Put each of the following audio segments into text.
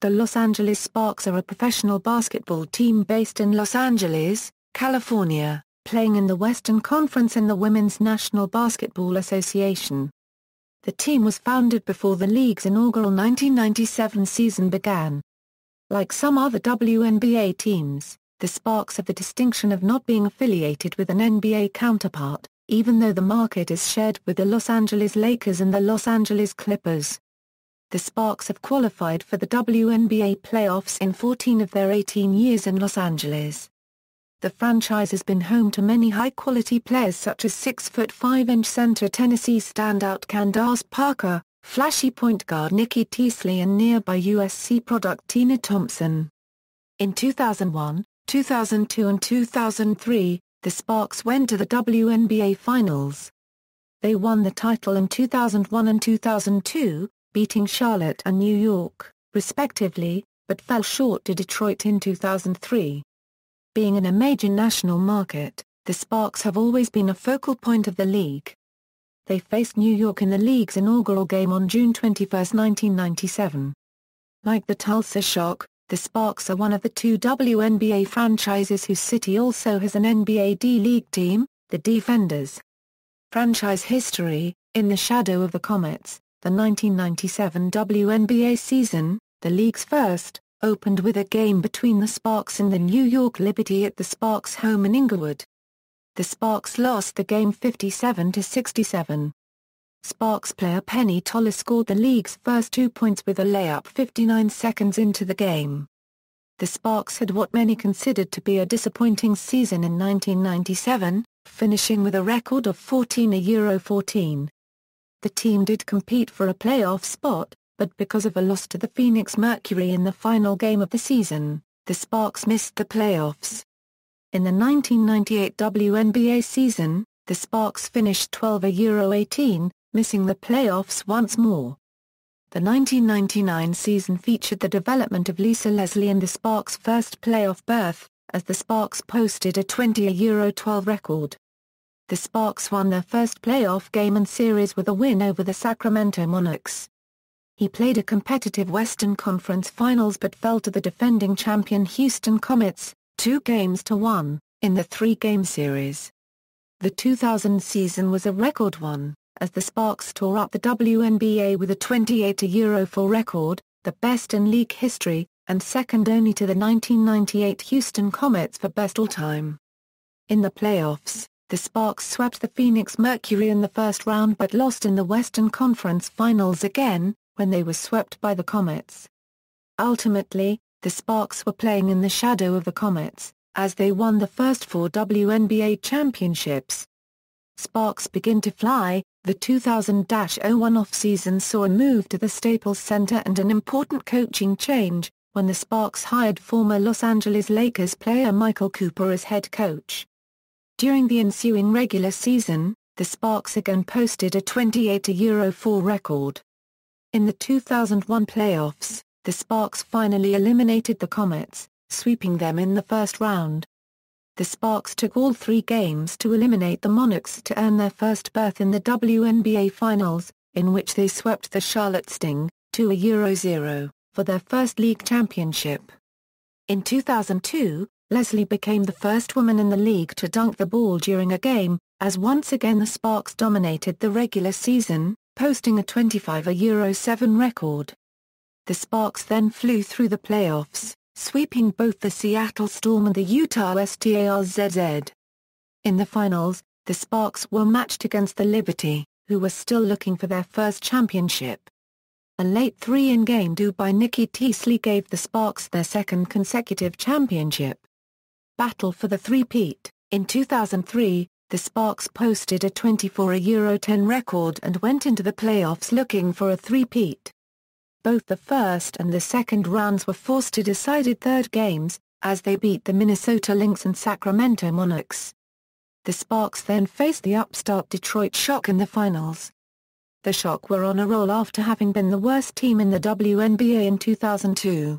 The Los Angeles Sparks are a professional basketball team based in Los Angeles, California, playing in the Western Conference in the Women's National Basketball Association. The team was founded before the league's inaugural 1997 season began. Like some other WNBA teams, the Sparks have the distinction of not being affiliated with an NBA counterpart, even though the market is shared with the Los Angeles Lakers and the Los Angeles Clippers. The Sparks have qualified for the WNBA Playoffs in 14 of their 18 years in Los Angeles. The franchise has been home to many high-quality players such as 6'5" center Tennessee standout Candace Parker, flashy point guard Nikki Teasley and nearby USC product Tina Thompson. In 2001, 2002 and 2003, the Sparks went to the WNBA Finals. They won the title in 2001 and 2002, beating Charlotte and New York, respectively, but fell short to Detroit in 2003. Being in a major national market, the Sparks have always been a focal point of the league. They faced New York in the league's inaugural game on June 21, 1997. Like the Tulsa Shock, the Sparks are one of the two WNBA franchises whose city also has an NBA D-League team, the Defenders. Franchise history: in the shadow of the Comets, the 1997 WNBA season, the league's first, opened with a game between the Sparks and the New York Liberty at the Sparks' home in Inglewood. The Sparks lost the game 57-67. Sparks player Penny Toller scored the league's first 2 points with a layup 59 seconds into the game. The Sparks had what many considered to be a disappointing season in 1997, finishing with a record of 14-14. The team did compete for a playoff spot, but because of a loss to the Phoenix Mercury in the final game of the season, the Sparks missed the playoffs. In the 1998 WNBA season, the Sparks finished 12-18, missing the playoffs once more. The 1999 season featured the development of Lisa Leslie and the Sparks' first playoff berth, as the Sparks posted a 20-12 record. The Sparks won their first playoff game and series with a win over the Sacramento Monarchs. He played a competitive Western Conference Finals but fell to the defending champion Houston Comets, 2-1, in the 3-game series. The 2000 season was a record one, as the Sparks tore up the WNBA with a 28-4 record, the best in league history, and second only to the 1998 Houston Comets for best all-time. In the playoffs, the Sparks swept the Phoenix Mercury in the first round but lost in the Western Conference Finals again, when they were swept by the Comets. Ultimately, the Sparks were playing in the shadow of the Comets, as they won the first 4 WNBA championships. Sparks begin to fly. The 2000-01 off-season saw a move to the Staples Center and an important coaching change, when the Sparks hired former Los Angeles Lakers player Michael Cooper as head coach. During the ensuing regular season, the Sparks again posted a 28-4 record. In the 2001 playoffs, the Sparks finally eliminated the Comets, sweeping them in the first round. The Sparks took all 3 games to eliminate the Monarchs to earn their first berth in the WNBA Finals, in which they swept the Charlotte Sting, 2-0, for their first league championship. In 2002, Leslie became the first woman in the league to dunk the ball during a game, as once again the Sparks dominated the regular season, posting a 25-7 record. The Sparks then flew through the playoffs, sweeping both the Seattle Storm and the Utah Stars. In the finals, the Sparks were matched against the Liberty, who were still looking for their first championship. A late 3-in-game do by Nikki Teasley gave the Sparks their second consecutive championship. Battle for the three-peat: in 2003, the Sparks posted a 24-10 record and went into the playoffs looking for a three-peat. Both the first and the second rounds were forced to decided third games, as they beat the Minnesota Lynx and Sacramento Monarchs. The Sparks then faced the upstart Detroit Shock in the finals. The Shock were on a roll after having been the worst team in the WNBA in 2002.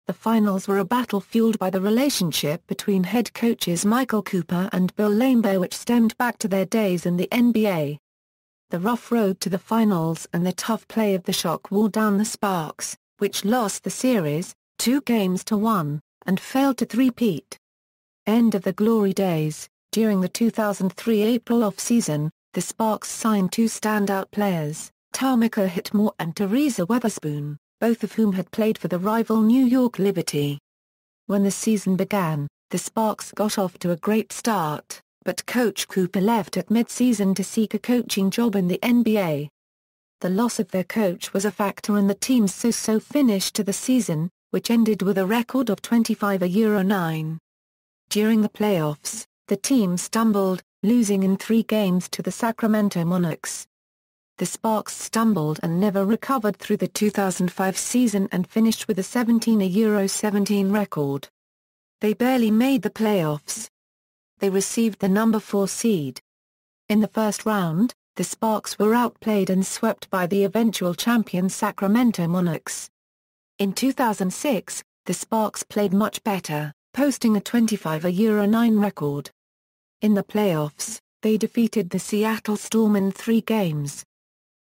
The finals were a battle fueled by the relationship between head coaches Michael Cooper and Bill Laimbeer, which stemmed back to their days in the NBA. The rough road to the finals and the tough play of the Shock wore down the Sparks, which lost the series, 2-1, and failed to three-peat. End of the glory days. During the 2003 April off-season, the Sparks signed two standout players, Tamika Hitmore and Teresa Weatherspoon, both of whom had played for the rival New York Liberty. When the season began, the Sparks got off to a great start, but Coach Cooper left at mid-season to seek a coaching job in the NBA. The loss of their coach was a factor in the team's so-so finish to the season, which ended with a record of 25-9. During the playoffs, the team stumbled, losing in 3 games to the Sacramento Monarchs. The Sparks stumbled and never recovered through the 2005 season and finished with a 17-17 record. They barely made the playoffs. They received the number 4 seed. In the first round, the Sparks were outplayed and swept by the eventual champion Sacramento Monarchs. In 2006, the Sparks played much better, posting a 25-9 record. In the playoffs, they defeated the Seattle Storm in 3 games.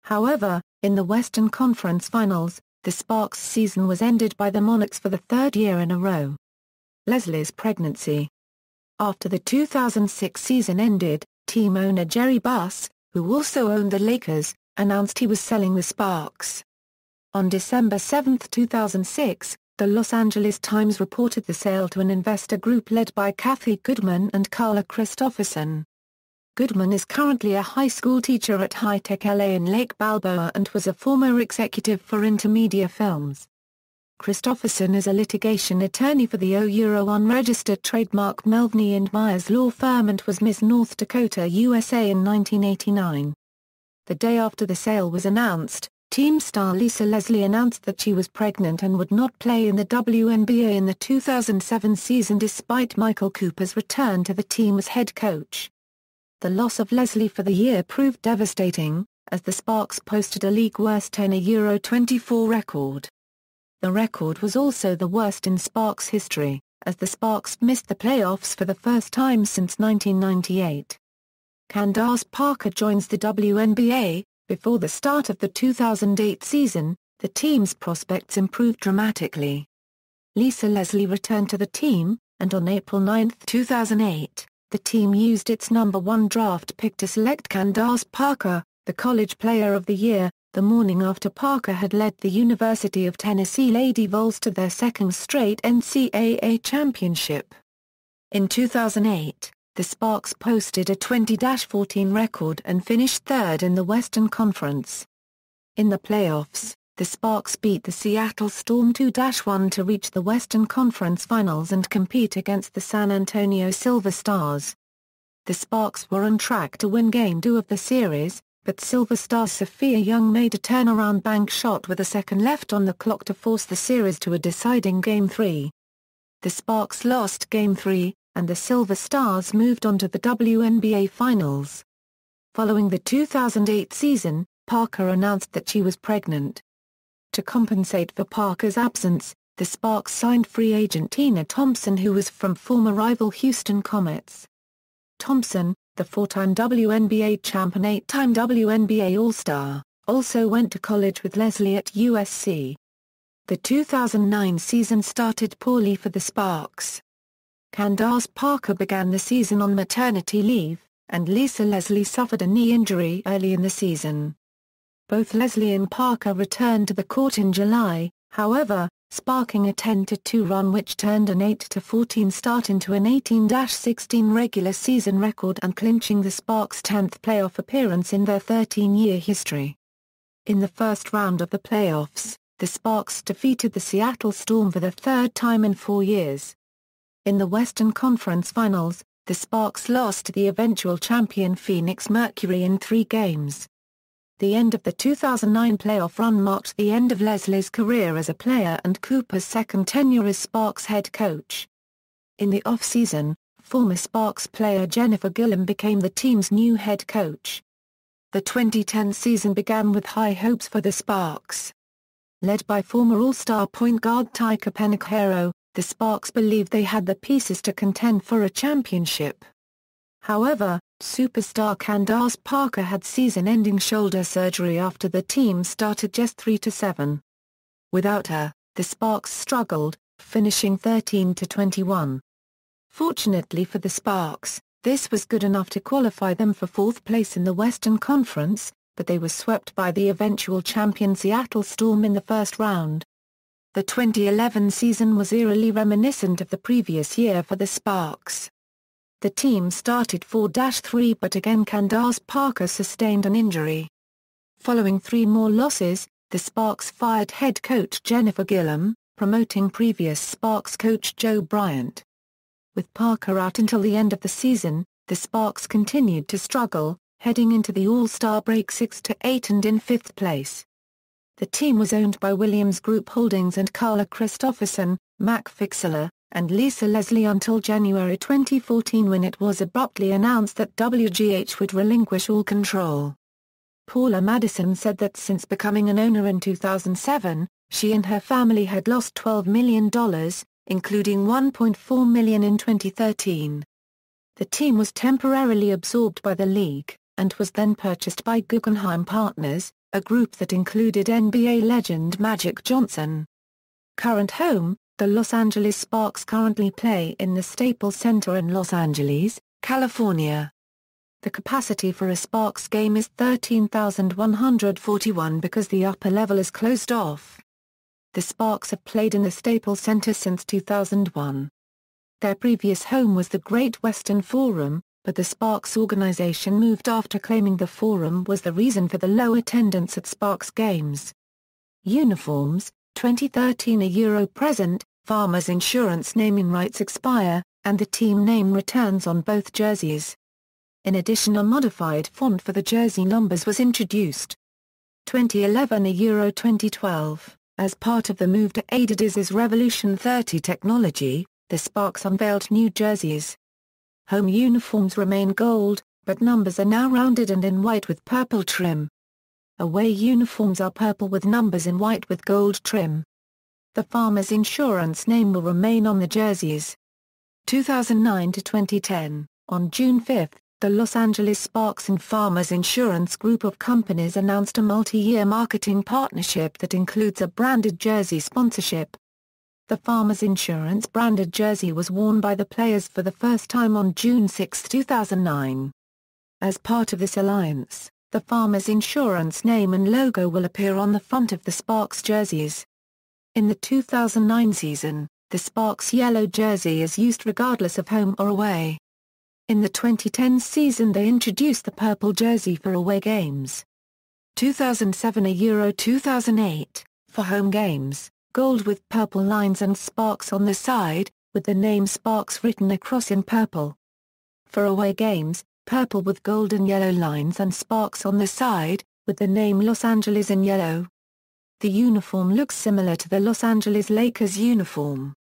However, in the Western Conference Finals, the Sparks' season was ended by the Monarchs for the 3rd year in a row. Leslie's pregnancy. After the 2006 season ended, team owner Jerry Buss, who also owned the Lakers, announced he was selling the Sparks. On December 7, 2006, the Los Angeles Times reported the sale to an investor group led by Kathy Goodman and Carla Christopherson. Goodman is currently a high school teacher at High Tech LA in Lake Balboa and was a former executive for Intermedia Films. Christopherson is a litigation attorney for the unregistered trademark Melvney & Myers law firm and was Miss North Dakota USA in 1989. The day after the sale was announced, team star Lisa Leslie announced that she was pregnant and would not play in the WNBA in the 2007 season despite Michael Cooper's return to the team as head coach. The loss of Leslie for the year proved devastating, as the Sparks posted a league-worst 10-24 record. The record was also the worst in Sparks history, as the Sparks missed the playoffs for the first time since 1998. Candace Parker joins the WNBA. Before the start of the 2008 season, the team's prospects improved dramatically. Lisa Leslie returned to the team, and on April 9, 2008, the team used its number 1 draft pick to select Candace Parker, the College Player of the Year, the morning after Parker had led the University of Tennessee Lady Vols to their 2nd straight NCAA championship. In 2008, the Sparks posted a 20-14 record and finished 3rd in the Western Conference. In the playoffs, the Sparks beat the Seattle Storm 2-1 to reach the Western Conference Finals and compete against the San Antonio Silver Stars. The Sparks were on track to win Game 2 of the series, but Silver Star Sophia Young made a turnaround bank shot with a second left on the clock to force the series to a deciding Game 3. The Sparks lost Game 3, and the Silver Stars moved on to the WNBA Finals. Following the 2008 season, Parker announced that she was pregnant. To compensate for Parker's absence, the Sparks signed free agent Tina Thompson, who was from former rival Houston Comets. Thompson, the 4-time WNBA champ and 8-time WNBA All-Star, also went to college with Leslie at USC. The 2009 season started poorly for the Sparks. Candace Parker began the season on maternity leave, and Lisa Leslie suffered a knee injury early in the season. Both Leslie and Parker returned to the court in July, however, sparking a 10-2 run which turned an 8-14 start into an 18-16 regular season record and clinching the Sparks' 10th playoff appearance in their 13-year history. In the first round of the playoffs, the Sparks defeated the Seattle Storm for the 3rd time in 4 years. In the Western Conference Finals, the Sparks lost to the eventual champion Phoenix Mercury in 3 games. The end of the 2009 playoff run marked the end of Leslie's career as a player and Cooper's second tenure as Sparks head coach. In the off-season, former Sparks player Jennifer Gilliam became the team's new head coach. The 2010 season began with high hopes for the Sparks. Led by former All-Star point guard Tyka Penicaro, the Sparks believed they had the pieces to contend for a championship. However, superstar Candace Parker had season-ending shoulder surgery after the team started just 3-7. Without her, the Sparks struggled, finishing 13-21. Fortunately for the Sparks, this was good enough to qualify them for fourth place in the Western Conference, but they were swept by the eventual champion Seattle Storm in the first round. The 2011 season was eerily reminiscent of the previous year for the Sparks. The team started 4-3 but again Candace Parker sustained an injury. Following 3 more losses, the Sparks fired head coach Jennifer Gillum, promoting previous Sparks coach Joe Bryant. With Parker out until the end of the season, the Sparks continued to struggle, heading into the All-Star break 6-8 and in 5th place. The team was owned by Williams Group Holdings and Carla Christopherson, Mac Fixler, and Lisa Leslie until January 2014 when it was abruptly announced that WGH would relinquish all control. Paula Madison said that since becoming an owner in 2007, she and her family had lost $12 million, including $1.4 million in 2013. The team was temporarily absorbed by the league, and was then purchased by Guggenheim Partners, a group that included NBA legend Magic Johnson. Current home, the Los Angeles Sparks currently play in the Staples Center in Los Angeles, California. The capacity for a Sparks game is 13,141 because the upper level is closed off. The Sparks have played in the Staples Center since 2001. Their previous home was the Great Western Forum, but the Sparks organization moved after claiming the Forum was the reason for the low attendance at Sparks games. Uniforms, 2013 Euro present, Farmers Insurance naming rights expire, and the team name returns on both jerseys. In addition, a modified font for the jersey numbers was introduced. 2011 Euro 2012. As part of the move to Adidas's Revolution 30 technology, the Sparks unveiled new jerseys. Home uniforms remain gold, but numbers are now rounded and in white with purple trim. Away uniforms are purple with numbers in white with gold trim. The Farmers Insurance name will remain on the jerseys. 2009 to 2010. On June 5, the Los Angeles Sparks and Farmers Insurance group of companies announced a multi-year marketing partnership that includes a branded jersey sponsorship. The Farmers Insurance branded jersey was worn by the players for the first time on June 6, 2009. As part of this alliance, the Farmers Insurance name and logo will appear on the front of the Sparks jerseys. In the 2009 season, the Sparks yellow jersey is used regardless of home or away. In the 2010 season they introduced the purple jersey for away games. 2007 Euro 2008, for home games, gold with purple lines and Sparks on the side, with the name Sparks written across in purple. For away games, purple with gold and yellow lines and Sparks on the side, with the name Los Angeles in yellow. The uniform looks similar to the Los Angeles Lakers uniform.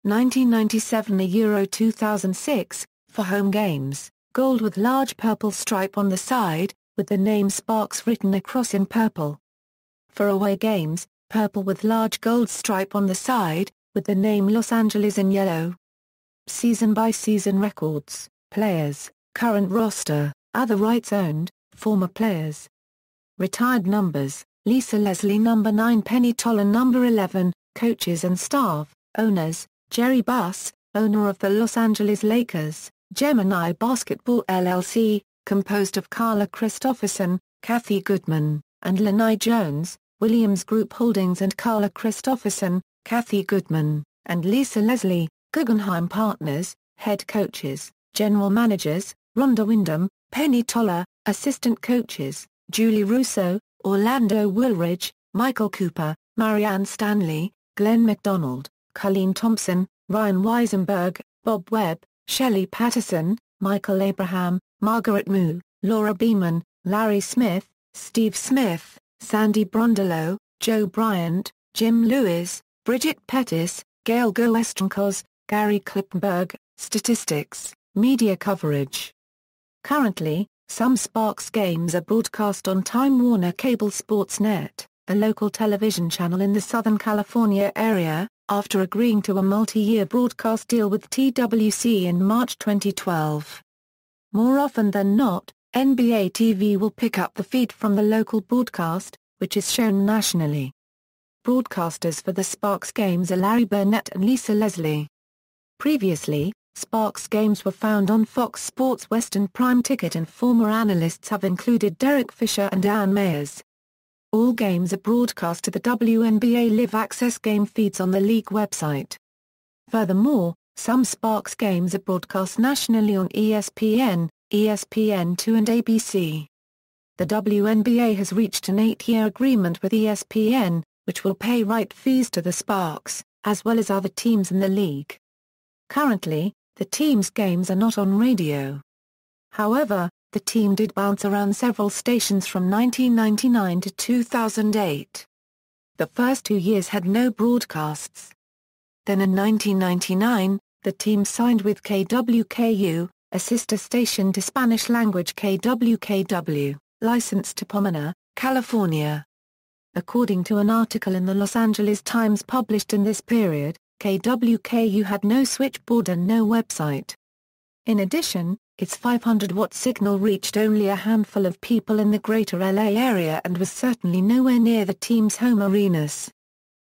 1997 Euro 2006, for home games, gold with large purple stripe on the side, with the name Sparks written across in purple. For away games, purple with large gold stripe on the side, with the name Los Angeles in yellow. Season-by-season records, players, current roster, other rights owned, former players. Retired numbers, Lisa Leslie number 9, Penny Tolan number 11, coaches and staff, owners, Jerry Buss, owner of the Los Angeles Lakers, Gemini Basketball LLC, composed of Carla Christopherson, Kathy Goodman, and Lanai Jones, Williams Group Holdings and Carla Christopherson, Kathy Goodman, and Lisa Leslie, Guggenheim Partners, head coaches, general managers, Rhonda Wyndham, Penny Toller, assistant coaches, Julie Russo, Orlando Woolridge, Michael Cooper, Marianne Stanley, Glenn McDonald, Colleen Thompson, Ryan Weisenberg, Bob Webb, Shelley Patterson, Michael Abraham, Margaret Moo, Laura Beeman, Larry Smith, Steve Smith, Sandy Brondolo, Joe Bryant, Jim Lewis, Bridget Pettis, Gail Goestenkos, Gary Klippenberg. Statistics, media coverage. Currently, some Sparks games are broadcast on Time Warner Cable Sports Net, a local television channel in the Southern California area, after agreeing to a multi-year broadcast deal with TWC in March 2012. More often than not, NBA TV will pick up the feed from the local broadcast, which is shown nationally. Broadcasters for the Sparks games are Larry Burnett and Lisa Leslie. Previously, Sparks games were found on Fox Sports Western Prime Ticket, and former analysts have included Derek Fisher and Ann Mayers. All games are broadcast to the WNBA Live Access game feeds on the league website. Furthermore, some Sparks games are broadcast nationally on ESPN, ESPN2 and ABC. The WNBA has reached an 8-year agreement with ESPN, which will pay right fees to the Sparks, as well as other teams in the league. Currently, the team's games are not on radio. However, the team did bounce around several stations from 1999 to 2008. The first 2 years had no broadcasts. Then in 1999, the team signed with KWKU, a sister station to Spanish-language KWKW, licensed to Pomona, California. According to an article in the Los Angeles Times published in this period, KWKU had no switchboard and no website. In addition, its 500-watt signal reached only a handful of people in the greater LA area and was certainly nowhere near the team's home arenas.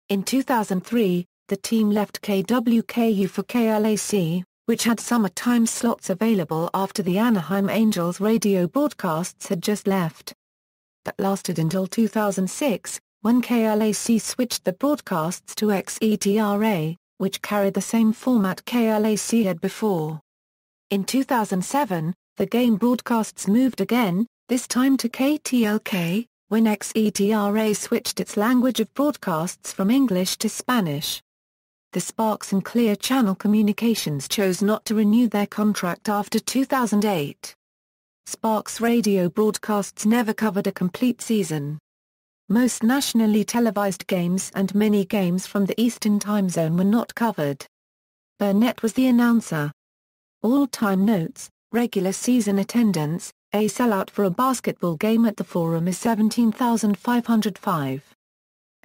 In 2003, the team left KWKU for KLAC, which had summer time slots available after the Anaheim Angels radio broadcasts had just left. That lasted until 2006, when KLAC switched the broadcasts to XETRA, which carried the same format KLAC had before. In 2007, the game broadcasts moved again, this time to KTLK, when XETRA switched its language of broadcasts from English to Spanish. The Sparks and Clear Channel Communications chose not to renew their contract after 2008. Sparks radio broadcasts never covered a complete season. Most nationally televised games and many games from the Eastern Time Zone were not covered. Burnett was the announcer. All-time notes: regular season attendance, a sellout for a basketball game at the Forum is 17,505.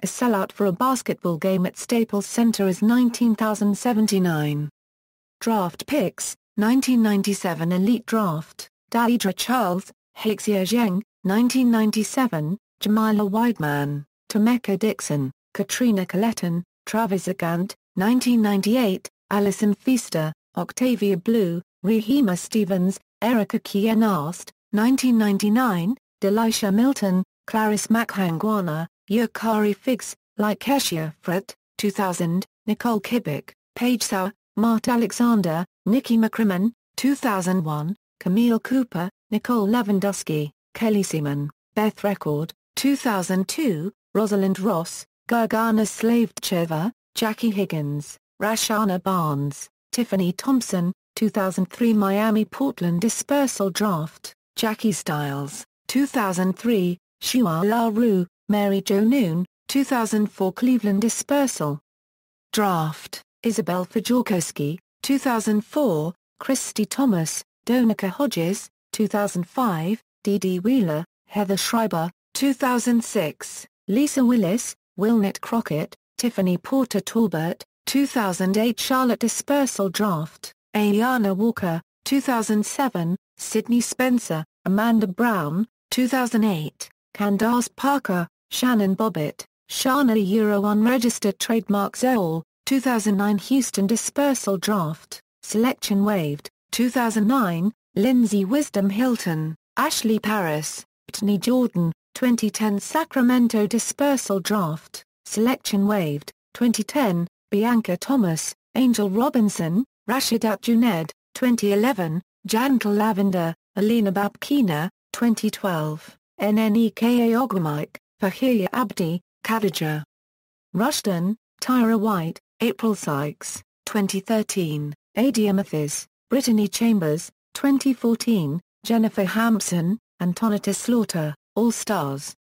A sellout for a basketball game at Staples Center is 19,079. Draft picks: 1997 Elite Draft, Deidre Charles, Hexia Zheng, 1997, Jamila Wideman, Tameka Dixon, Katrina Colleton, Travis Agant, 1998, Alison Feaster, Octavia Blue, Rehema Stevens, Erica Kienast, 1999, Delisha Milton, Clarice Makhangwana, Yukari Figs, Laikeshia Fret, 2000, Nicole Kibbick, Paige Sauer, Mart Alexander, Nikki McCrimmon, 2001, Camille Cooper, Nicole Lewandowski, Kelly Seaman, Beth Record, 2002, Rosalind Ross, Gergana Slavcheva, Jackie Higgins, Rashana Barnes, Tiffany Thompson, 2003 Miami Portland Dispersal Draft, Jackie Stiles, 2003, Shua LaRue, Mary Jo Noon, 2004 Cleveland Dispersal Draft, Isabel Fajorkowski, 2004, Christy Thomas, Donica Hodges, 2005, Dee Dee Wheeler, Heather Schreiber, 2006, Lisa Willis, Wilnett Crockett, Tiffany Porter Talbot, 2008 Charlotte Dispersal Draft, Ayana Walker, 2007, Sydney Spencer, Amanda Brown, 2008, Candace Parker, Shannon Bobbitt, Shana Euro Unregistered Trademark Zoll, 2009 Houston Dispersal Draft, Selection Waived, 2009, Lindsay Wisdom Hilton, Ashley Paris, Brittany Jordan, 2010 Sacramento Dispersal Draft, Selection Waived, 2010, Bianca Thomas, Angel Robinson, Rashidat Junaid, 2011, Jantel Lavender, Alina Babkina, 2012, Nneka Ogwumike, Fahia Abdi, Khadija Rushton, Tyra White, April Sykes, 2013, Adia Mathis, Brittany Chambers, 2014, Jennifer Hampson, Antonita Slaughter, All-Stars.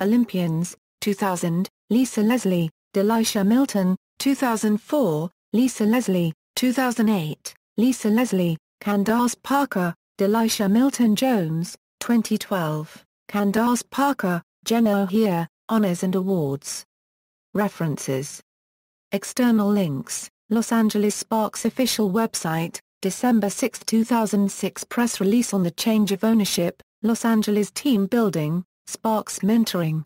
Olympians, 2000, Lisa Leslie, Delisha Milton, 2004, Lisa Leslie, 2008, Lisa Leslie, Candace Parker, Delisha Milton Jones, 2012, Candace Parker, Jenna O'Hare, Honors and Awards. References. External links: Los Angeles Sparks official website, December 6, 2006 press release on the change of ownership, Los Angeles team building, Sparks mentoring.